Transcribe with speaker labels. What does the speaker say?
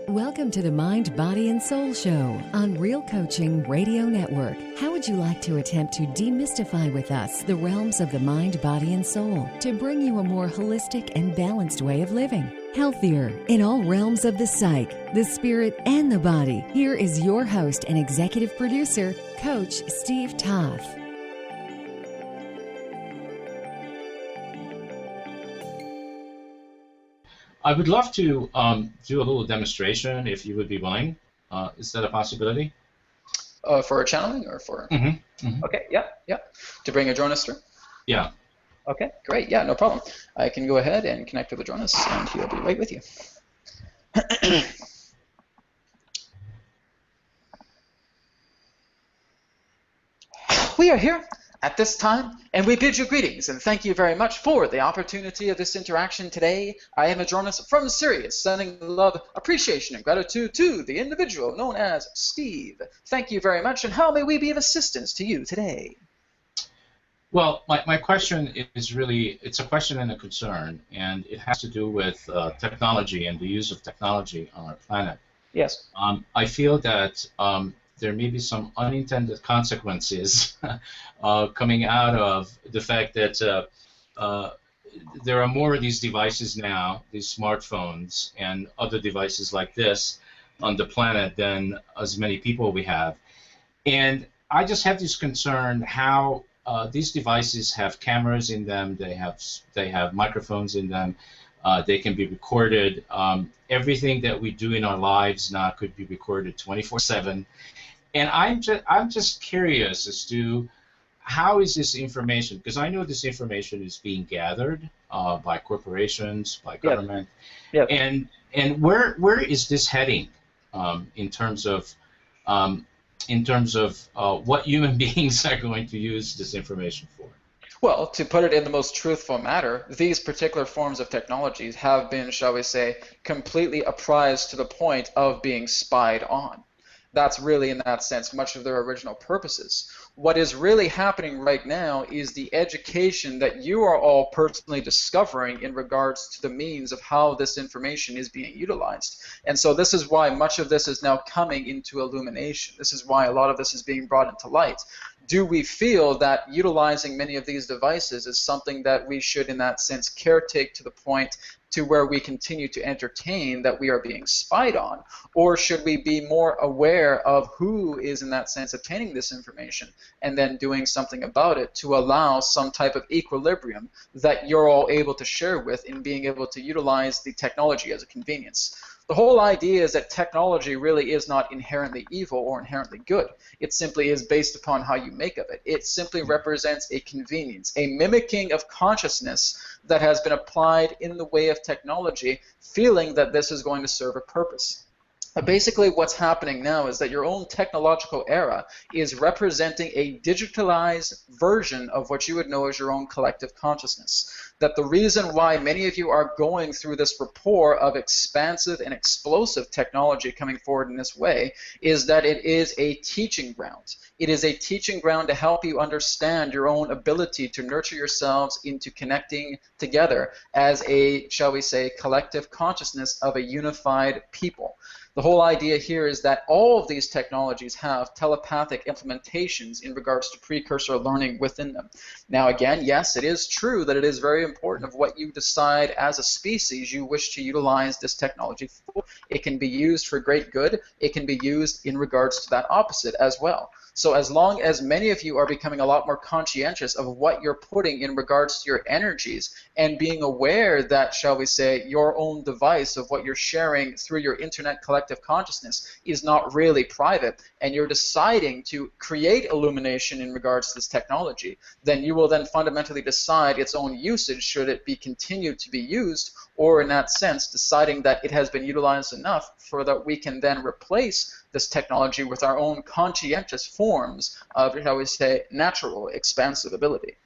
Speaker 1: Welcome to the Mind, Body, and Soul Show on Real Coaching Radio Network. How would you like to attempt to demystify with us the realms of the mind, body, and soul to bring you a more holistic and balanced way of living? Healthier in all realms of the psyche, the spirit, and the body. Here is your host and executive producer, Coach Steve Toth.
Speaker 2: I would love to do a little demonstration if you would be willing. Is that a possibility?
Speaker 3: For channeling or for?
Speaker 2: Mm-hmm.
Speaker 3: Okay, yeah. To bring Adronis through?
Speaker 2: Yeah.
Speaker 3: Okay, great. Yeah, no problem. I can go ahead and connect with Adronis, and he'll be right with you. We are here at this time, and we bid you greetings, and thank you very much for the opportunity of this interaction today. I am Adronis from Sirius, sending love, appreciation, and gratitude to the individual known as Steve. Thank you very much, and how may we be of assistance to you today?
Speaker 2: Well, my question is really, it's a question and a concern, and it has to do with technology and the use of technology on our planet.
Speaker 3: Yes.
Speaker 2: I feel that there may be some unintended consequences coming out of the fact that there are more of these devices now, these smartphones and other devices like this on the planet than as many people we have. And I just have this concern how these devices have cameras in them, they have microphones in them, they can be recorded. Everything that we do in our lives now could be recorded 24/7. And I'm just curious as to how is this information, because I know this information is being gathered by corporations, by government,
Speaker 3: Yep.
Speaker 2: and where is this heading in terms of what human beings are going to use this information for?
Speaker 3: Well, to put it in the most truthful manner, these particular forms of technologies have been, shall we say, completely apprised to the point of being spied on. That's really, in that sense, much of their original purposes. What is really happening right now is the education that you are all personally discovering in regards to the means of how this information is being utilized. And so this is why much of this is now coming into illumination. This is why a lot of this is being brought into light. Do we feel that utilizing many of these devices is something that we should, in that sense, caretake to the point to where we continue to entertain that we are being spied on? Or should we be more aware of who is, in that sense, obtaining this information and then doing something about it to allow some type of equilibrium that you're all able to share with in being able to utilize the technology as a convenience? The whole idea is that technology really is not inherently evil or inherently good. It simply is based upon how you make of it. It simply represents a convenience, a mimicking of consciousness that has been applied in the way of technology, feeling that this is going to serve a purpose. Basically, what's happening now is that your own technological era is representing a digitalized version of what you would know as your own collective consciousness. That the reason why many of you are going through this rapport of expansive and explosive technology coming forward in this way is that it is a teaching ground. It is a teaching ground to help you understand your own ability to nurture yourselves into connecting together as a, shall we say, collective consciousness of a unified people. The whole idea here is that all of these technologies have telepathic implementations in regards to precursor learning within them. Now again, yes, it is true that it is very important of what you decide as a species you wish to utilize this technology for. It can be used for great good. It can be used in regards to that opposite as well. So as long as many of you are becoming a lot more conscientious of what you're putting in regards to your energies and being aware that, shall we say, your own device of what you're sharing through your internet collective consciousness is not really private, and you're deciding to create illumination in regards to this technology, then you will then fundamentally decide its own usage, should it be continued to be used, or in that sense deciding that it has been utilized enough for that we can then replace this technology with our own conscientious forms of, shall we say, natural expansive ability.